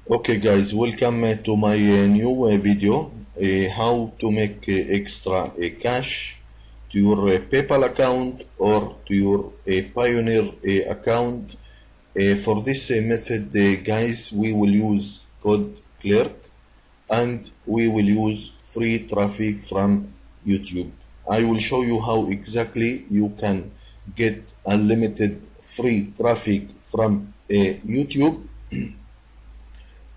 Okay guys, welcome to my new video, how to make extra cash to your PayPal account or to your Payoneer account. For this method guys, we will use Code Clerk and we will use free traffic from YouTube. I will show you how exactly you can get unlimited free traffic from YouTube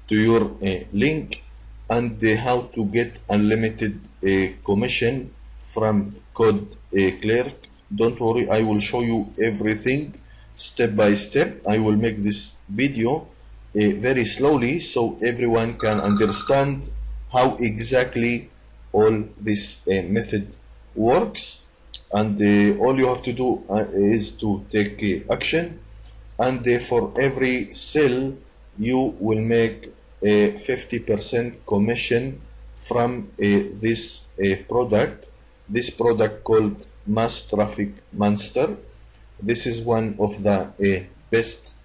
to your link, and how to get unlimited commission from Code Clerk. Don't worry, I will show you everything step by step. I will make this video very slowly so everyone can understand how exactly all this method works, and all you have to do is to take action, and for every sale you will make a 50% commission from this product called Mass Traffic Monster. This is one of the best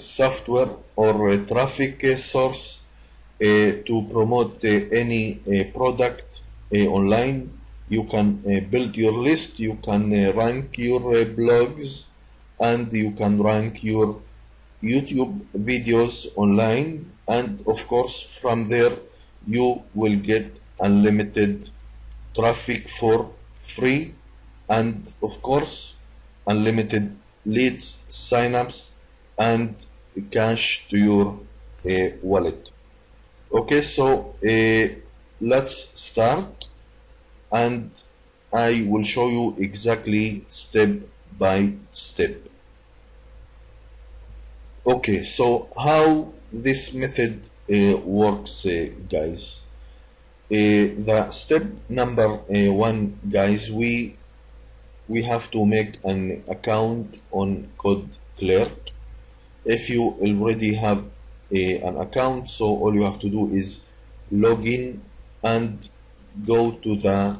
software or traffic source to promote any product online. You can build your list, you can rank your blogs, and you can rank your YouTube videos online, and of course from there you will get unlimited traffic for free, and of course unlimited leads, signups, and cash to your wallet. Okay, so let's start, and I will show you exactly step by step. Okay, so how this method works, guys. The step number one, guys, we have to make an account on Code Clerk. If you already have an account, so all you have to do is log in and go to the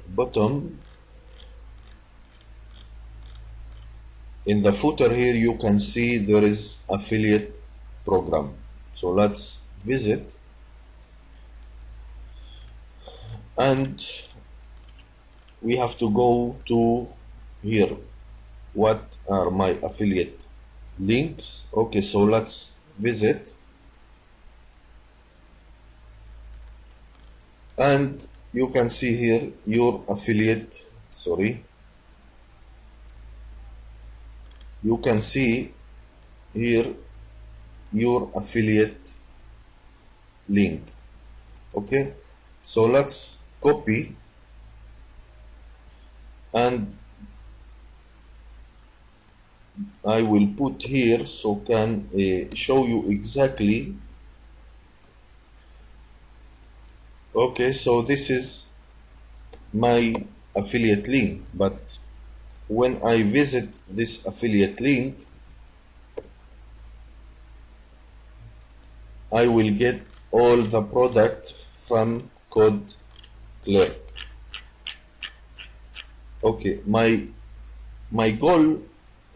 bottom. In the footer here you can see there is affiliate program, so let's visit, and we have to go to here, what are my affiliate links. Okay, so let's visit, and you can see here your affiliate, you can see here your affiliate link. Okay, so let's copy, and I will put here so can show you exactly. Okay, so this is my affiliate link, but when I visit this affiliate link, I will get all the product from Code Clerk. Okay, my goal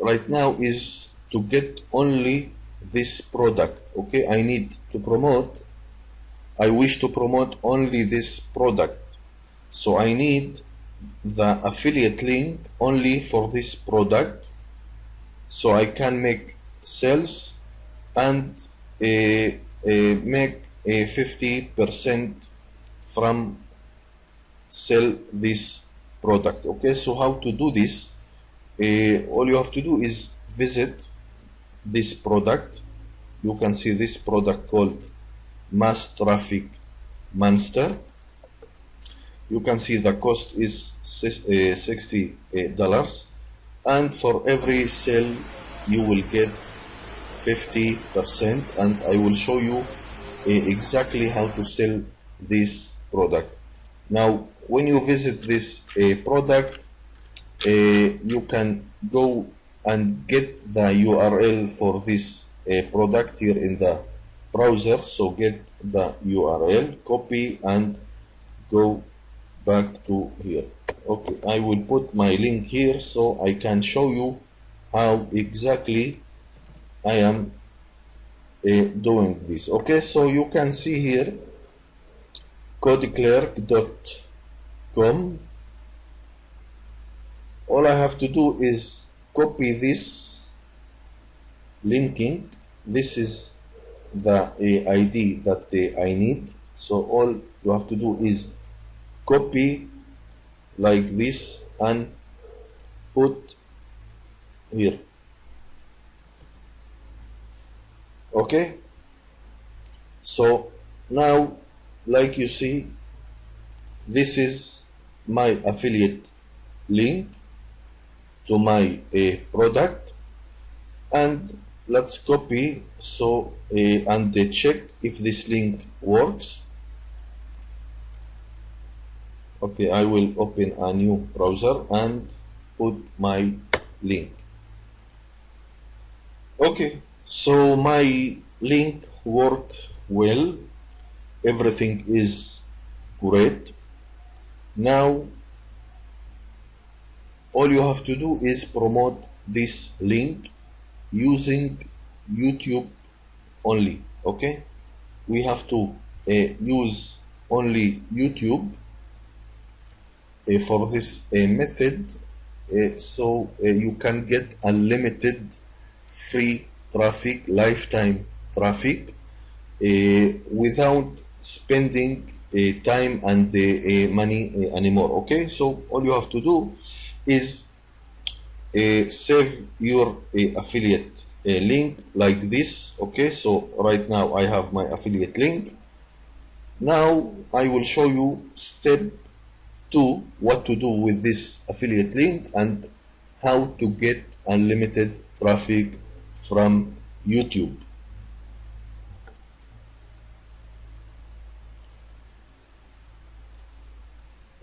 right now is to get only this product. Okay, I wish to promote only this product, so I need the affiliate link only for this product, so I can make sales and make a 50% from sell this product. Okay, so how to do this? All you have to do is visit this product. You can see this product called Mass Traffic Monster. You can see the cost is $60, and for every sale you will get 50%, and I will show you exactly how to sell this product. Now when you visit this product, you can go and get the URL for this product here in the browser. So get the URL, copy, and go back to here. Okay, I will put my link here so I can show you how exactly I am doing this. Okay, so you can see here codeclerk.com. All I have to do is copy this linking. This is the ID that I need. So all you have to do is copy like this and put here. Okay, so now like you see, this is my affiliate link to my product, and let's copy so and check if this link works. Okay, I will open a new browser and put my link. Okay, so my link worked well, everything is great. Now all you have to do is promote this link using YouTube only. Okay, we have to use only YouTube for this method, so you can get unlimited free traffic, lifetime traffic, without spending time and money anymore. Okay, so all you have to do is save your affiliate link like this. Okay, so right now I have my affiliate link. Now I will show you step 2 what to do with this affiliate link and how to get unlimited traffic from YouTube.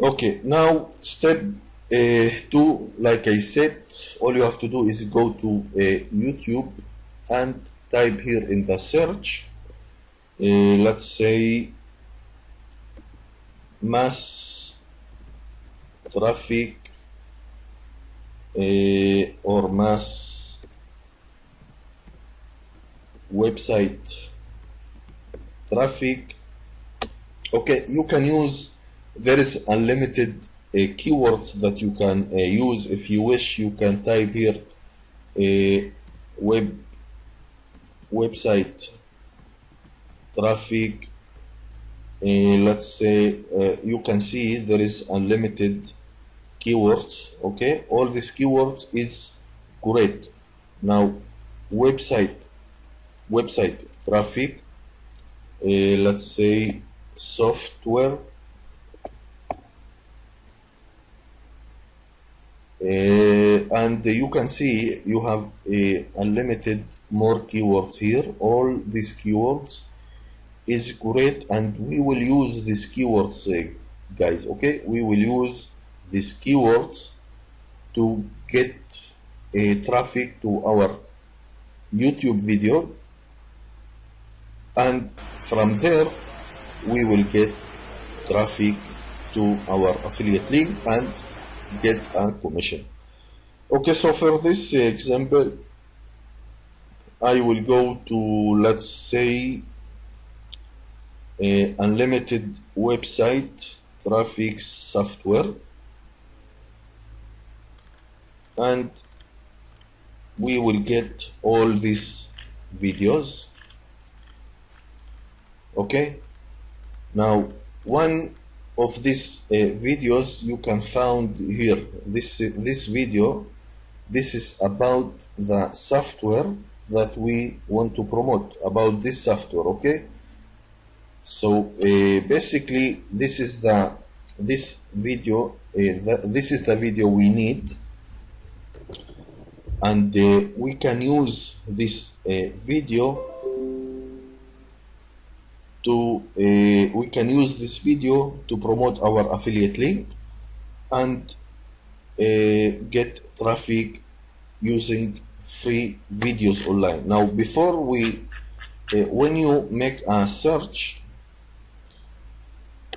Okay, now step 2, like I said, all you have to do is go to YouTube and type here in the search, let's say mass traffic or mass website traffic. Okay, you can use, there is unlimited keywords that you can use. If you wish, you can type here website traffic. Let's say you can see there is unlimited keywords. Okay, all these keywords is great. Now website traffic, let's say software, and you can see you have unlimited more keywords here. All these keywords is great, and we will use these keywords, guys. Okay, we will use these keywords to get traffic to our YouTube video, and from there we will get traffic to our affiliate link and get a commission. Okay, so for this example I will go to, let's say, unlimited website traffic software, and we will get all these videos. Okay, now one of these videos you can found here, this video, this is about the software that we want to promote, about this software. Okay, so basically this is the video we need, and we can use this video to promote our affiliate link and get traffic using free videos online. Now before we when you make a search,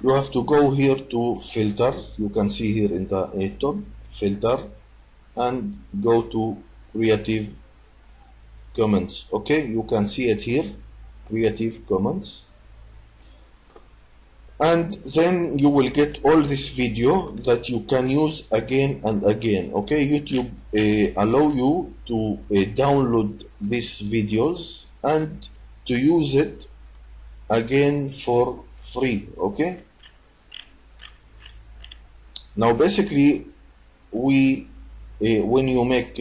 you have to go here to filter. You can see here in the top, filter, and go to Creative Commons. Okay, you can see it here. Creative Commons, and then you will get all this video that you can use again and again. Okay, YouTube allow you to download these videos and to use it again for free. Okay, now basically we when you make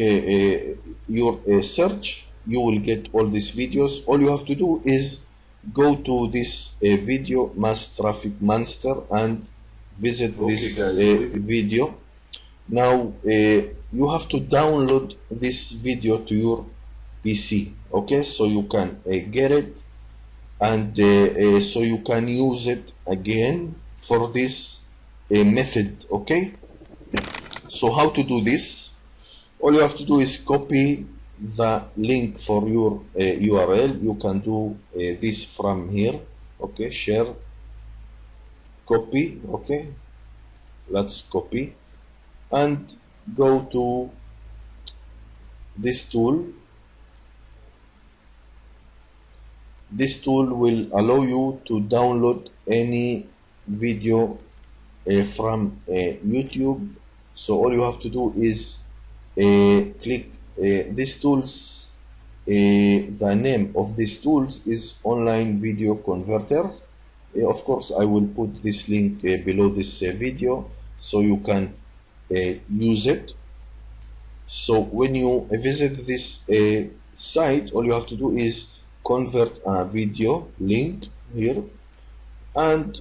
your search, you will get all these videos. All you have to do is go to this video mass traffic monster and visit this video. Now you have to download this video to your PC. Okay, so you can get it, and so you can use it again for this method. Okay, so how to do this? All you have to do is copy the link for your URL. You can do this from here. Okay, share, copy. Okay, let's copy and go to this tool. This tool will allow you to download any video from YouTube. So all you have to do is click these tools. The name of these tools is Online Video Converter. Of course, I will put this link below this video so you can use it. So when you visit this site, all you have to do is convert a video link here and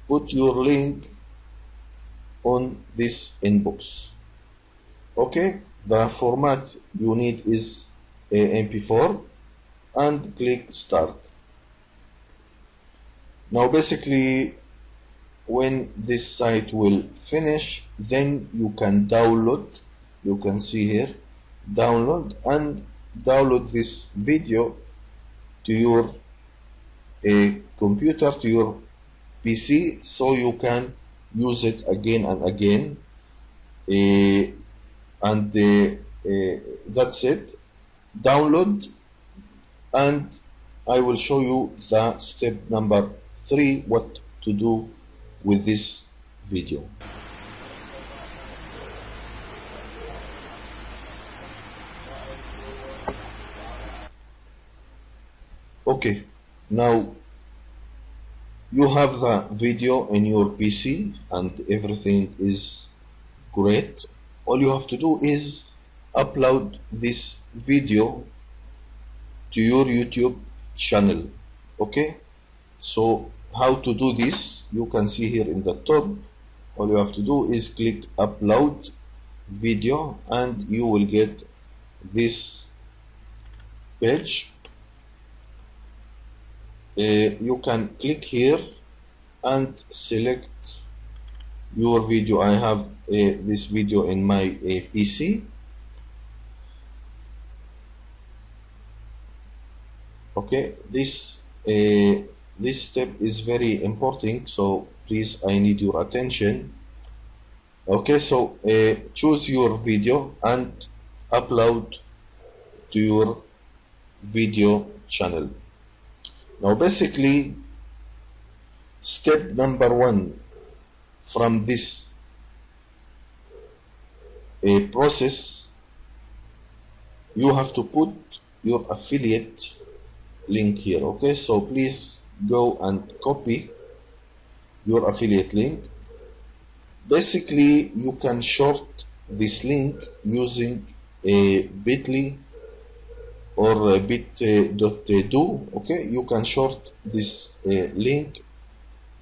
put your link on this inbox. Okay, the format you need is MP4 and click start. Now basically when this site will finish, then you can download. You can see here download, and download this video to your computer, to your PC, so you can use it again and again. And that's it. Download, and I will show you the step number 3, what to do with this video. Okay, now you have the video in your PC and everything is great. All you have to do is upload this video to your YouTube channel. Okay, so how to do this, you can see here in the top. All you have to do is click upload video and you will get this page. You can click here and select your video. I have this video in my PC. Okay, this step is very important, so please, I need your attention. Okay, so choose your video and upload to your video channel. Now basically step number 1 from this process, you have to put your affiliate link here. Okay, so please go and copy your affiliate link. Basically you can short this link using a bit.ly or bit.do. Okay, you can short this link,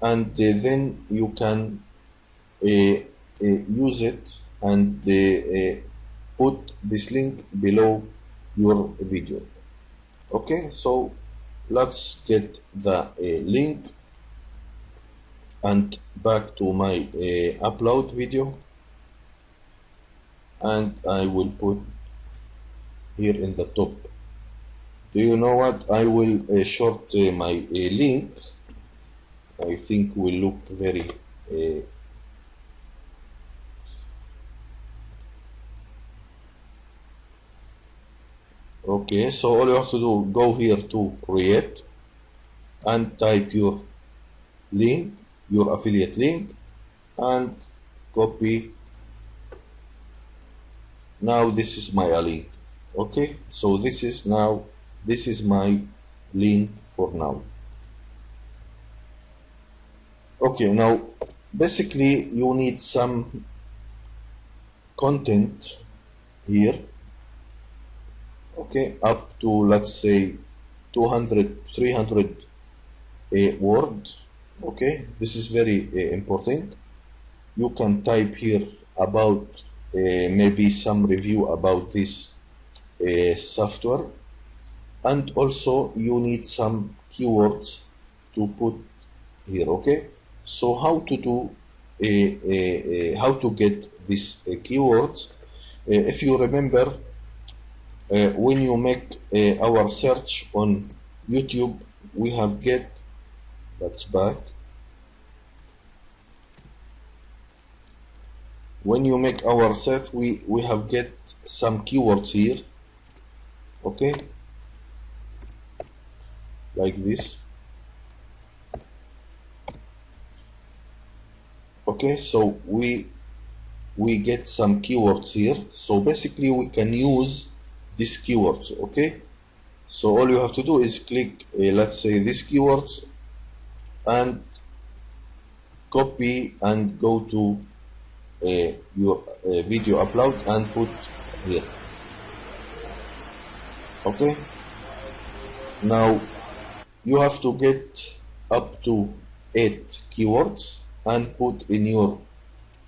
and then you can use it and put this link below your video. Okay, so let's get the link and back to my upload video, and I will put here in the top. Do you know what? I will short my link. I think will look very Okay, so all you have to do, go here to create and type your link, your affiliate link, and copy. Now this is my link. Okay, so this is my link for now. Okay, now basically you need some content here. Okay, up to, let's say, 200 300 word. Okay, this is very important. You can type here about maybe some review about this software, and also you need some keywords to put here. Okay, so how to do how to get these keywords? If you remember, when you make our search on YouTube, we have get, let's back. When you make our search, we have get some keywords here. Okay, like this. Okay, so we get some keywords here. So basically we can use these keywords. Okay, so all you have to do is click let's say these keywords and copy and go to your video upload and put here. Okay, now you have to get up to 8 keywords and put in your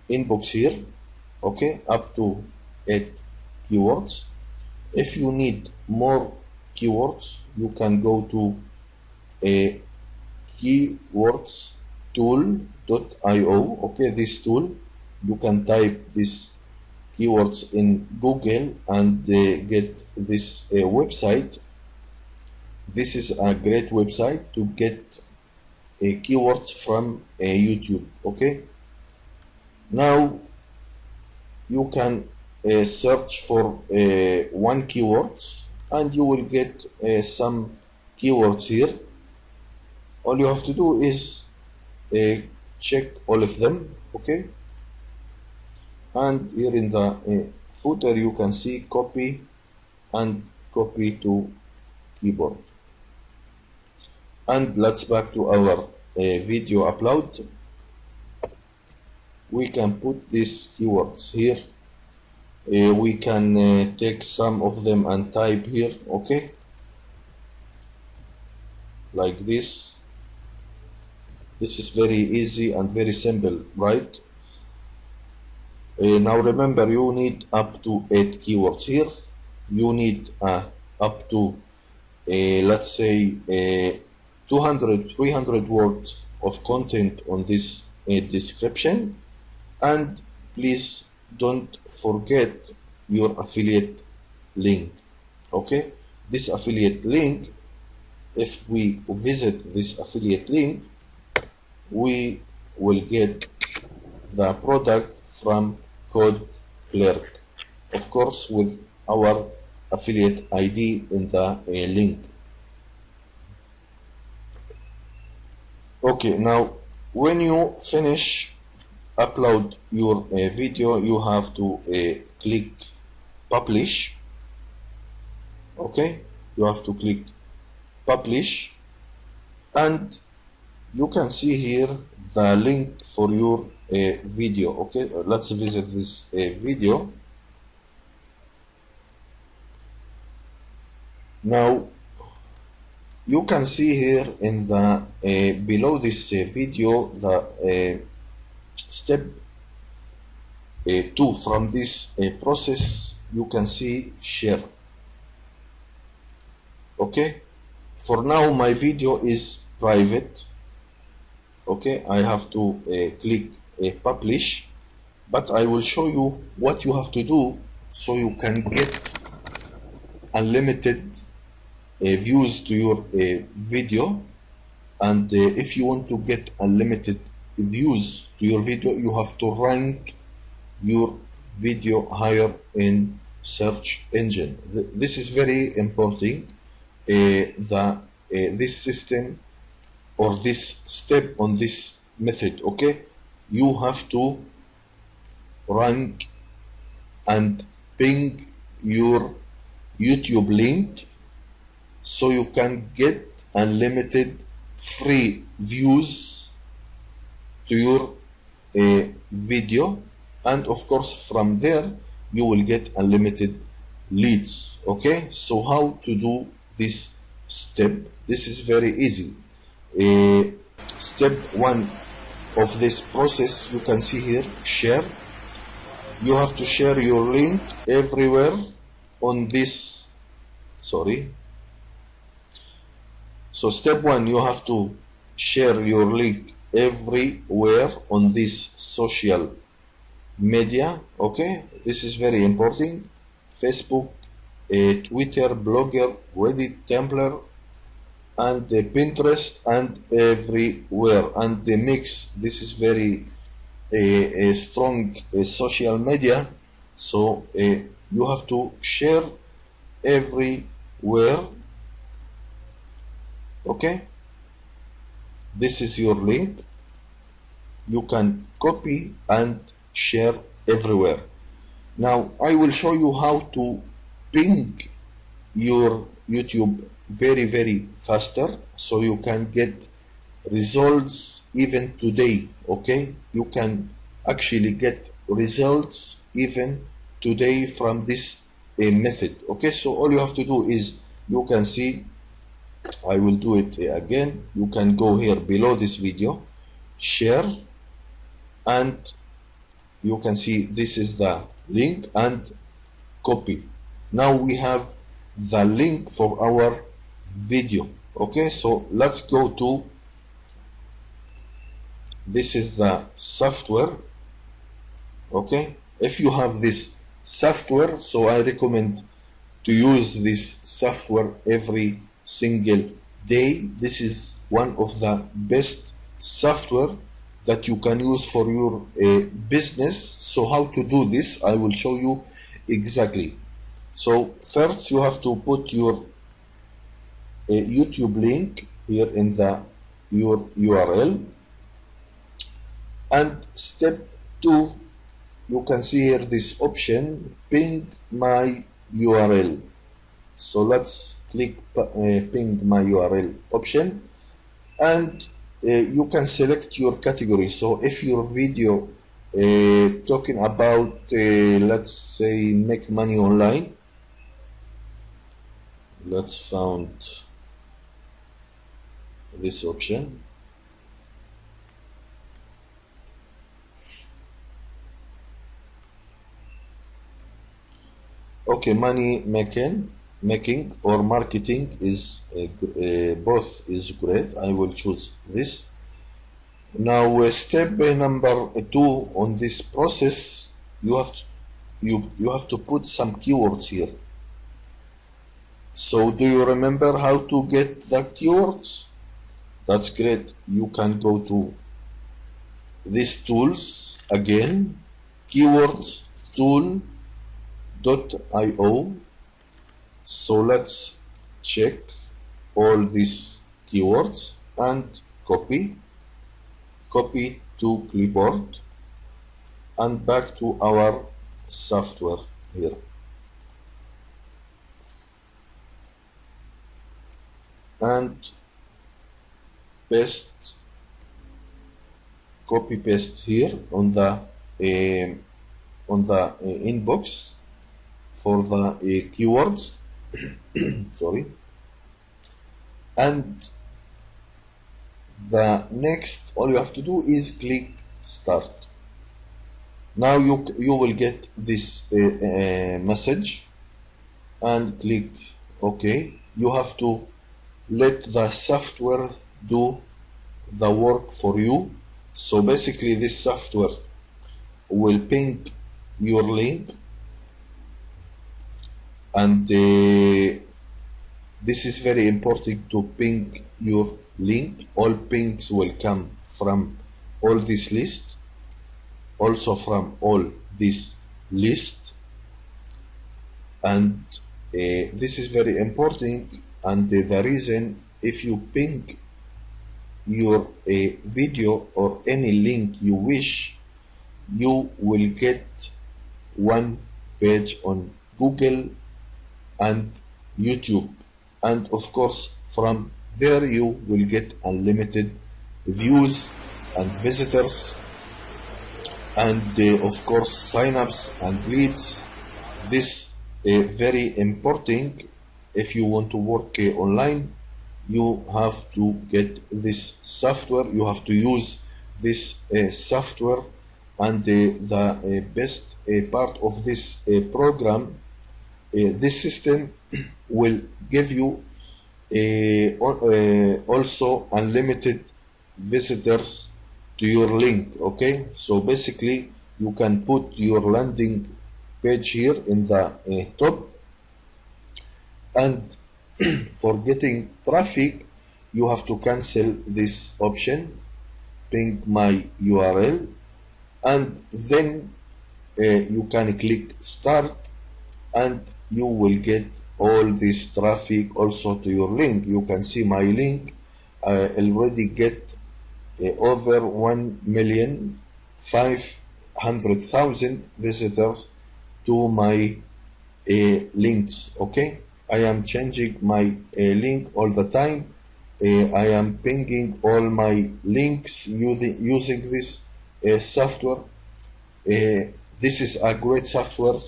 inbox here. Okay, up to 8 keywords. If you need more keywords, you can go to a keywords tool.io. okay, this tool, you can type these keywords in Google and get this website. This is a great website to get keywords from YouTube. Okay, now you can search for one keywords and you will get some keywords here. All you have to do is check all of them. Okay, and here in the footer you can see copy and copy to keyboard. And let's back to our video upload. We can put these keywords here. We can take some of them and type here. Okay, like this. This is very easy and very simple, right? Now remember, you need up to 8 keywords here. You need up to let's say 200 300 words of content on this description. And please don't forget your affiliate link. Okay, this affiliate link, if we visit this affiliate link, we will get the product from Code Clerk, of course with our affiliate ID in the link. Okay, now when you finish upload your video, you have to click publish. Okay, you have to click publish, and you can see here the link for your video. Okay, let's visit this video. Now you can see here in the below this video the step 2 from this process. You can see share. Okay, for now my video is private. Okay, I have to click publish, but I will show you what you have to do so you can get unlimited views to your video. And if you want to get unlimited views to your video, you have to rank your video higher in search engine. This is very important. This system or this step on this method, okay, you have to rank and ping your YouTube link so you can get unlimited free views to your video, and of course from there you will get unlimited leads. Okay, so how to do this step? This is very easy. Step 1 of this process, you can see here, share. You have to share your link everywhere on this, sorry. So step 1, you have to share your link everywhere on this social media. Okay, this is very important. Facebook, Twitter, Blogger, Reddit, Tumblr, and Pinterest, and everywhere. And the mix, this is very a strong social media, so you have to share everywhere. Okay, this is your link. You can copy and share everywhere. Now I will show you how to ping your YouTube very faster, so you can get results even today. Okay, you can actually get results even today from this method. Okay, so all you have to do is, you can see, I will do it again. You can go here below this video, share, and you can see this is the link, and copy. Now we have the link for our video. Okay, so let's go to, this is the software. Okay, if you have this software, so I recommend to use this software every single day. This is one of the best software that you can use for your business. So how to do this, I will show you exactly. So first you have to put your YouTube link here in your URL, and step 2, you can see here this option, ping my URL. So let's click ping my URL option, and you can select your category. So if your video talking about let's say make money online, let's found this option. Okay, money making or marketing is both is great. I will choose this. Now step number 2 on this process, you have to put some keywords here. So do you remember how to get the keywords? That's great. You can go to these tools again, keywords tool.io. So let's check all these keywords and copy to clipboard and back to our software here. And copy paste here on the inbox for the keywords. Sorry. And the next, all you have to do is click start. Now you will get this message and click OK. You have to let the software do the work for you. So basically this software will ping your link, and this is very important to ping your link. All pings will come from all this list, also from all this list. and this is very important, and the reason, if you ping your video or any link you wish, you will get one page on Google and YouTube, and of course from there you will get unlimited views and visitors, and of course signups and leads. This very important. If you want to work online, you have to get this software, you have to use this software, and the best part of this program, this system will give you also unlimited visitors to your link. Okay, so basically you can put your landing page here in the top, and for getting traffic you have to cancel this option, ping my URL, and then you can click start, and you will get all this traffic also to your link. You can see my link, I already get over 1,500,000 visitors to my links. Okay, I am changing my link all the time. I am pinging all my links using this software. This is a great software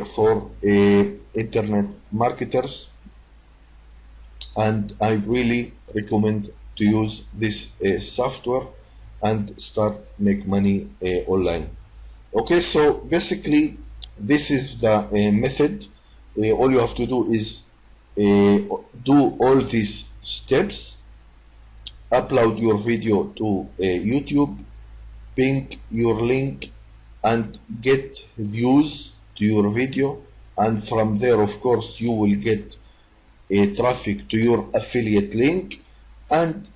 for internet marketers, and I really recommend to use this software and start make money online. Okay, so basically this is the method. All you have to do is do all these steps, upload your video to YouTube, ping your link, and get views to your video, and from there of course you will get traffic to your affiliate link, and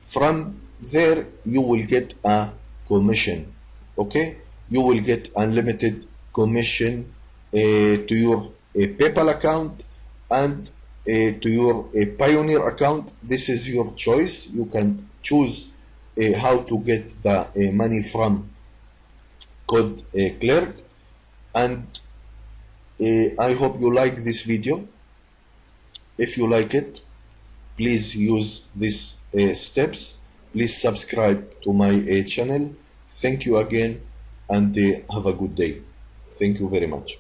from there you will get a commission. Okay, you will get unlimited commission to your PayPal account and to your Payoneer account. This is your choice. You can choose how to get the money from Code Clerk. And I hope you like this video. If you like it, please use these steps. Please subscribe to my channel. Thank you again, and have a good day. Thank you very much.